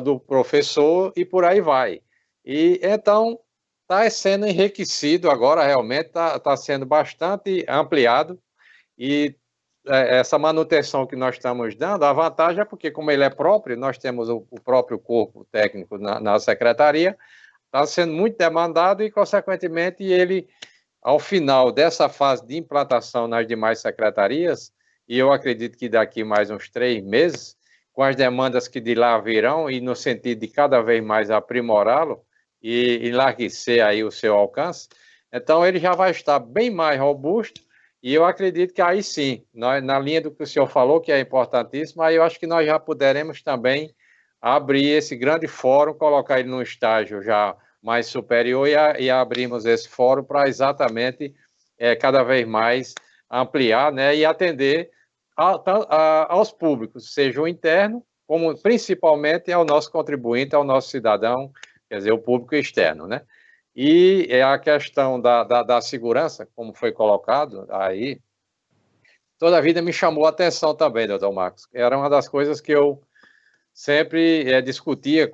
do professor e por aí vai. E então está sendo enriquecido agora, realmente está sendo bastante ampliado, e essa manutenção que nós estamos dando, a vantagem é porque, como ele é próprio, nós temos o próprio corpo técnico na secretaria, está sendo muito demandado e, consequentemente, ele, ao final dessa fase de implantação nas demais secretarias, e eu acredito que daqui mais uns 3 meses, com as demandas que de lá virão, e no sentido de cada vez mais aprimorá-lo e enlarguecer aí o seu alcance, então ele já vai estar bem mais robusto, e eu acredito que aí sim, na linha do que o senhor falou, que é importantíssimo, aí eu acho que nós já poderemos também abrir esse grande fórum, colocar ele num estágio já mais superior e abrimos esse fórum para exatamente cada vez mais ampliar, né, e atender aos públicos, seja o interno, como principalmente ao nosso contribuinte, ao nosso cidadão, quer dizer, o público externo, né? E a questão da segurança, como foi colocado aí, toda a vida me chamou a atenção também, doutor Marcos. Era uma das coisas que eu sempre discutia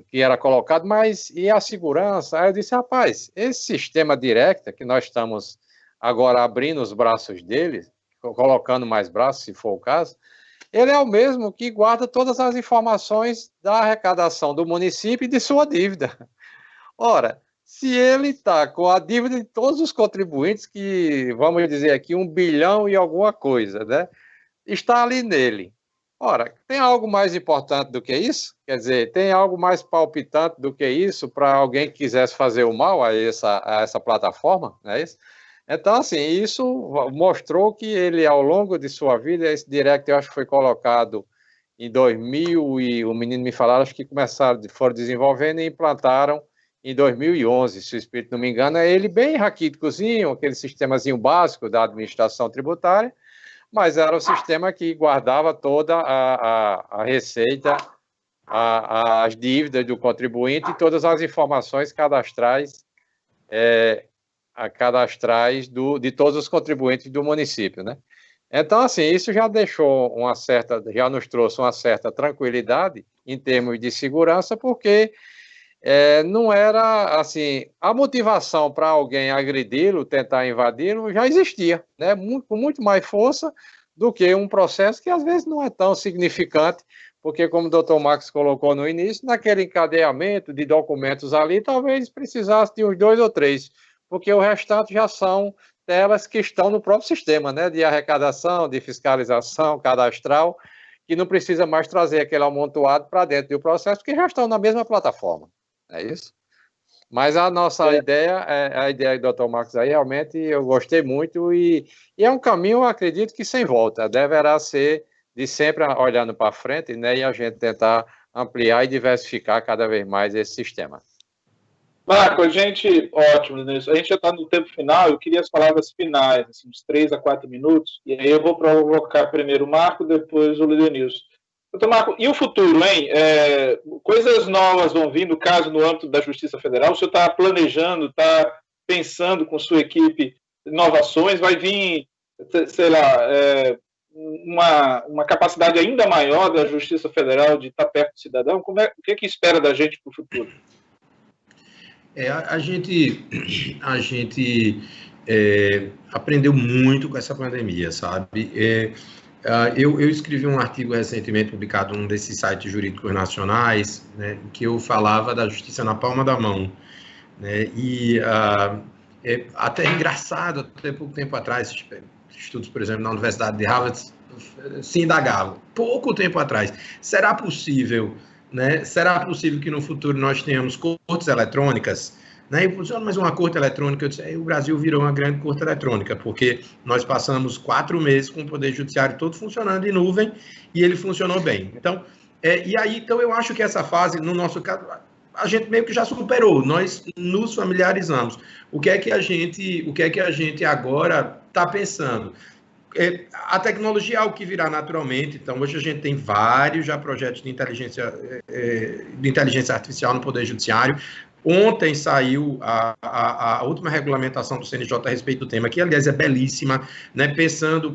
que era colocado, mas e a segurança? Aí eu disse, rapaz, esse sistema Directa, que nós estamos agora abrindo os braços dele, colocando mais braços, se for o caso, ele é o mesmo que guarda todas as informações da arrecadação do município e de sua dívida. Ora, se ele está com a dívida de todos os contribuintes, que, vamos dizer aqui, 1 bilhão e alguma coisa, né? Está ali nele. Ora, tem algo mais importante do que isso? Quer dizer, tem algo mais palpitante do que isso para alguém que quisesse fazer o mal a essa plataforma? Não é isso? Então, assim, isso mostrou que ele, ao longo de sua vida, esse Direct, eu acho que foi colocado em 2000, e o menino me falaram, acho que foram desenvolvendo e implantaram em 2011, se o espírito não me engano. É ele bem raquíticozinho, aquele sistemazinho básico da administração tributária, mas era o sistema que guardava toda a receita, as dívidas do contribuinte e todas as informações cadastrais, de todos os contribuintes do município, né? Então, assim, isso já já nos trouxe uma certa tranquilidade em termos de segurança, porque não era, assim, a motivação para alguém agredi-lo, tentar invadi-lo, já existia, né? Com muito mais força do que um processo que às vezes não é tão significante, porque, como o doutor Marcos colocou no início, naquele encadeamento de documentos ali, talvez precisasse de uns 2 ou 3, porque o restante já são telas que estão no próprio sistema, né, de arrecadação, de fiscalização cadastral, que não precisa mais trazer aquele amontoado para dentro do processo, porque já estão na mesma plataforma, é isso? Mas a nossa ideia, a ideia do Dr. Marcos aí, realmente eu gostei muito e é um caminho, eu acredito que sem volta, deverá ser de sempre olhando para frente, né, e a gente tentar ampliar e diversificar cada vez mais esse sistema. Marco, ótimo, Denilson. A gente já está no tempo final, eu queria as palavras finais, assim, uns 3 a 4 minutos, e aí eu vou provocar primeiro o Marco, depois o Denilson. Doutor Marco, e o futuro, hein? Coisas novas vão vir, no caso, no âmbito da Justiça Federal, o senhor está planejando, está pensando com sua equipe inovações, vai vir, sei lá, uma capacidade ainda maior da Justiça Federal de estar perto do cidadão? O que é que espera da gente para o futuro? A gente aprendeu muito com essa pandemia, sabe? Eu escrevi um artigo recentemente publicado num desses sites jurídicos nacionais, né, que eu falava da justiça na palma da mão, né, e até engraçado, até pouco tempo atrás, estudos, por exemplo, na Universidade de Harvard se indagavam, pouco tempo atrás, será possível, né, que no futuro nós tenhamos cortes eletrônicas? Né? E funciona mais uma corte eletrônica. Eu disse, o Brasil virou uma grande corte eletrônica, porque nós passamos 4 meses com o Poder Judiciário todo funcionando em nuvem e ele funcionou bem. Então, então eu acho que essa fase, no nosso caso, a gente meio que já superou, nós nos familiarizamos. O que é que a gente agora está pensando? A tecnologia é algo que virá naturalmente, então hoje a gente tem vários já projetos de inteligência artificial no Poder Judiciário. Ontem saiu a última regulamentação do CNJ a respeito do tema, que, aliás, é belíssima, né?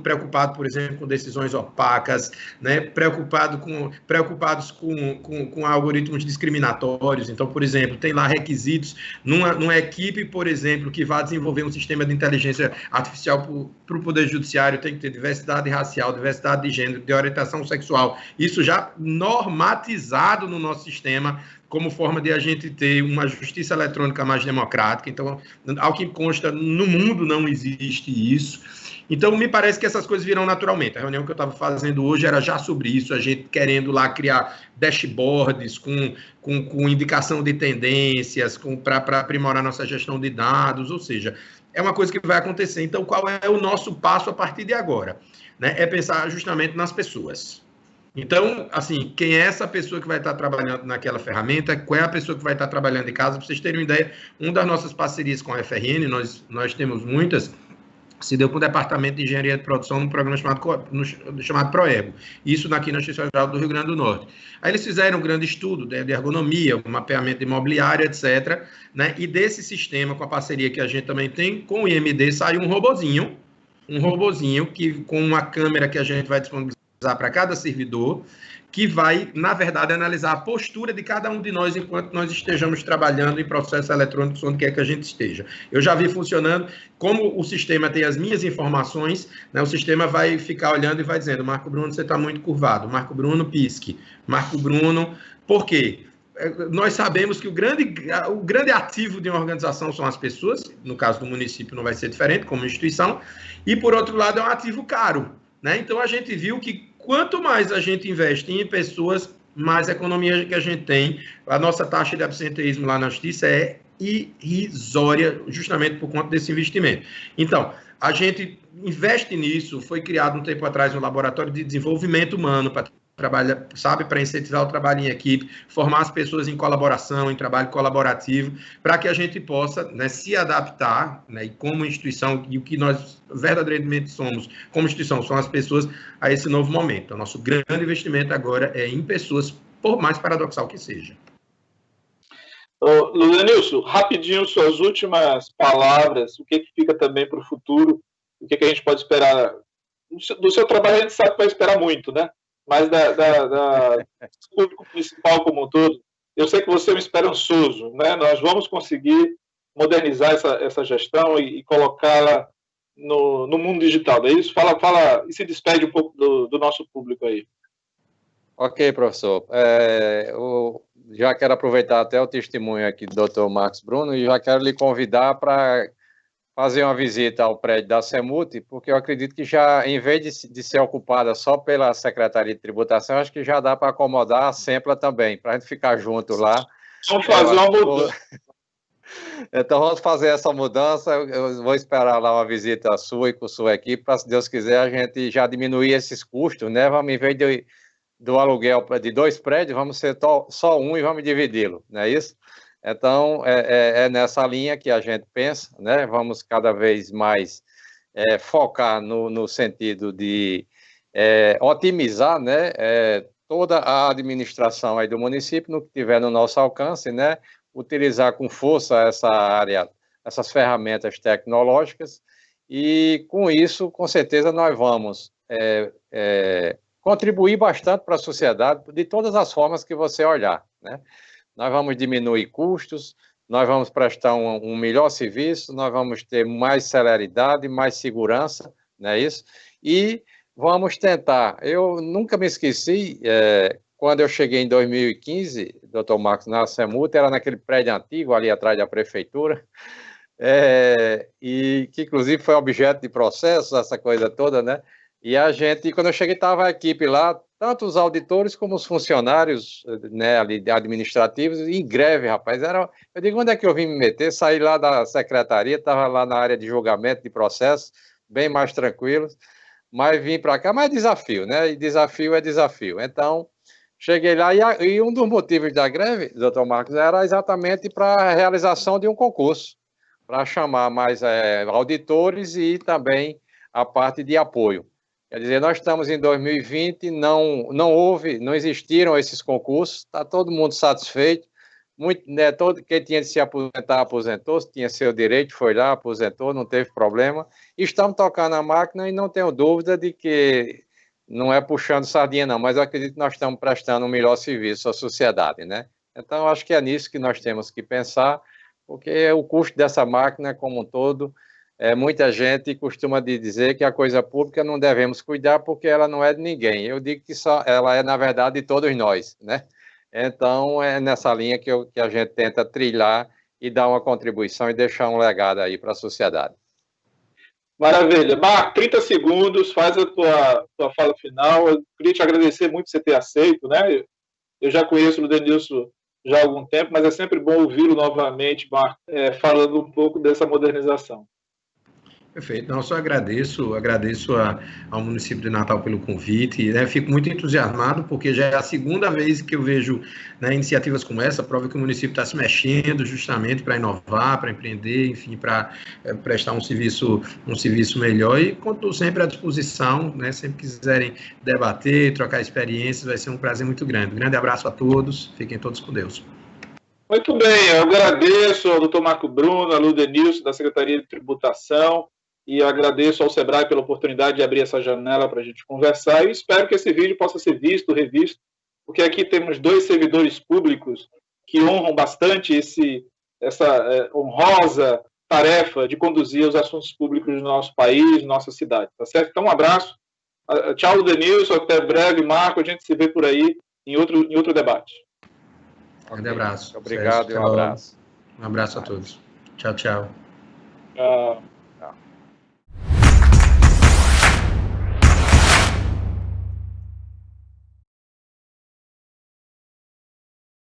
Preocupado, por exemplo, com decisões opacas, né? Preocupados com algoritmos discriminatórios. Então, por exemplo, tem lá requisitos numa equipe, por exemplo, que vai desenvolver um sistema de inteligência artificial para o Poder Judiciário, tem que ter diversidade racial, diversidade de gênero, de orientação sexual. Isso já normatizado no nosso sistema, como forma de a gente ter uma justiça eletrônica mais democrática. Então, ao que consta, no mundo não existe isso. Então, me parece que essas coisas virão naturalmente. A reunião que eu estava fazendo hoje era já sobre isso, a gente querendo lá criar dashboards com indicação de tendências, para aprimorar nossa gestão de dados, ou seja, é uma coisa que vai acontecer. Então, qual é o nosso passo a partir de agora? Né? É pensar justamente nas pessoas. Então, assim, quem é essa pessoa que vai estar trabalhando naquela ferramenta? Qual é a pessoa que vai estar trabalhando em casa? Para vocês terem uma ideia, uma das nossas parcerias com a FRN, nós temos muitas, se deu com o Departamento de Engenharia de Produção num programa chamado ProErgo. Isso aqui na Justiça Federal do Rio Grande do Norte. Aí eles fizeram um grande estudo de ergonomia, um mapeamento imobiliário, etc. Né? E desse sistema, com a parceria que a gente também tem com o IMD, saiu um robozinho que, com uma câmera que a gente vai disponibilizar para cada servidor, que vai, na verdade, analisar a postura de cada um de nós enquanto nós estejamos trabalhando em processos eletrônicos, onde quer que a gente esteja. Eu já vi funcionando, como o sistema tem as minhas informações, né, o sistema vai ficar olhando e vai dizendo, Marco Bruno, você está muito curvado, Marco Bruno, pisque, Marco Bruno, por quê? Nós sabemos que o grande ativo de uma organização são as pessoas, no caso do município não vai ser diferente, como instituição, e, por outro lado, é um ativo caro. Né? Então, a gente viu que quanto mais a gente investe em pessoas, mais economia que a gente tem. A nossa taxa de absenteísmo lá na Justiça é irrisória, justamente por conta desse investimento. Então, a gente investe nisso. Foi criado um tempo atrás um laboratório de desenvolvimento humano para para incentivar o trabalho em equipe, formar as pessoas em colaboração, em trabalho colaborativo, para que a gente possa, né, se adaptar, né, e como instituição, e o que nós verdadeiramente somos como instituição, são as pessoas a esse novo momento. O nosso grande investimento agora é em pessoas, por mais paradoxal que seja. Luiz, rapidinho, suas últimas palavras, o que fica também para o futuro, o que a gente pode esperar do seu trabalho. A gente sabe que vai esperar muito, né? Mas do público municipal como um todo, eu sei que você é um esperançoso, né? Nós vamos conseguir modernizar essa gestão e colocá-la no mundo digital. Daí isso fala e se despede um pouco do nosso público aí. Ok, professor. Eu já quero aproveitar até o testemunho aqui do Dr. Marcos Bruno e já quero lhe convidar para fazer uma visita ao prédio da CEMUT, porque eu acredito que já, em vez de ser ocupada só pela Secretaria de Tributação, acho que já dá para acomodar a SEMPLA também, para a gente ficar junto lá. Vamos fazer uma mudança. Então, vamos fazer essa mudança. Eu vou esperar lá uma visita sua e com sua equipe, para, se Deus quiser, a gente já diminuir esses custos, né? Vamos, em vez do aluguel de 2 prédios, vamos ser só um e vamos dividi-lo, não é isso? Então, é nessa linha que a gente pensa, né? Vamos cada vez mais focar no sentido de otimizar, né? Toda a administração aí do município, no que tiver no nosso alcance, né? Utilizar com força essa área, essas ferramentas tecnológicas, e com isso, com certeza, nós vamos contribuir bastante para a sociedade de todas as formas que você olhar, né? Nós vamos diminuir custos, nós vamos prestar um melhor serviço, nós vamos ter mais celeridade, mais segurança, não é isso? E vamos tentar. Eu nunca me esqueci, quando eu cheguei em 2015, Dr. Marcos, na CEMUT, era naquele prédio antigo, ali atrás da prefeitura, e que inclusive foi objeto de processo, essa coisa toda, né? E a gente, quando eu cheguei, estava a equipe lá, tanto os auditores como os funcionários, né, ali administrativos, em greve, rapaz. Eu digo, onde é que eu vim me meter? Saí lá da secretaria, estava lá na área de julgamento de processo, bem mais tranquilo, mas vim para cá, mas é desafio, né? E desafio é desafio. Então, cheguei lá e um dos motivos da greve, doutor Marcos, era exatamente para a realização de um concurso, para chamar mais auditores e também a parte de apoio. Quer dizer, nós estamos em 2020, não existiram esses concursos, está todo mundo satisfeito, né, quem tinha de se aposentar, aposentou, se tinha seu direito, foi lá, aposentou, não teve problema. Estamos tocando a máquina e não tenho dúvida de que não é puxando sardinha não, mas eu acredito que nós estamos prestando um melhor serviço à sociedade, né? Então, eu acho que é nisso que nós temos que pensar, porque o custo dessa máquina como um todo, muita gente costuma dizer que a coisa pública não devemos cuidar porque ela não é de ninguém. Eu digo que ela é, na verdade, de todos nós, né? Então, é nessa linha que a gente tenta trilhar e dar uma contribuição e deixar um legado aí para a sociedade. Maravilha. Marco, 30 segundos, faz a tua fala final. Eu queria te agradecer muito por você ter aceito, né? Eu já conheço o Denilson já há algum tempo, mas é sempre bom ouvi-lo novamente, Marco, falando um pouco dessa modernização. Perfeito. Não, só agradeço ao município de Natal pelo convite, né? Fico muito entusiasmado, porque já é a segunda vez que eu vejo, né, iniciativas como essa, prova que o município está se mexendo justamente para inovar, para empreender, enfim, para prestar um serviço melhor, e conto sempre à disposição, né? Sempre quiserem debater, trocar experiências, vai ser um prazer muito grande. Um grande abraço a todos, fiquem todos com Deus. Muito bem, eu agradeço ao Dr. Marco Bruno, ao Denilson, da Secretaria de Tributação, e eu agradeço ao Sebrae pela oportunidade de abrir essa janela para a gente conversar, e espero que esse vídeo possa ser visto, revisto, porque aqui temos 2 servidores públicos que honram bastante essa honrosa tarefa de conduzir os assuntos públicos do nosso país, nossa cidade, tá certo? Então, um abraço, tchau, Denilson, até breve, Marco, a gente se vê por aí em outro debate. Um grande abraço. Obrigado e um abraço. Um abraço a todos. Tchau, tchau. Tchau.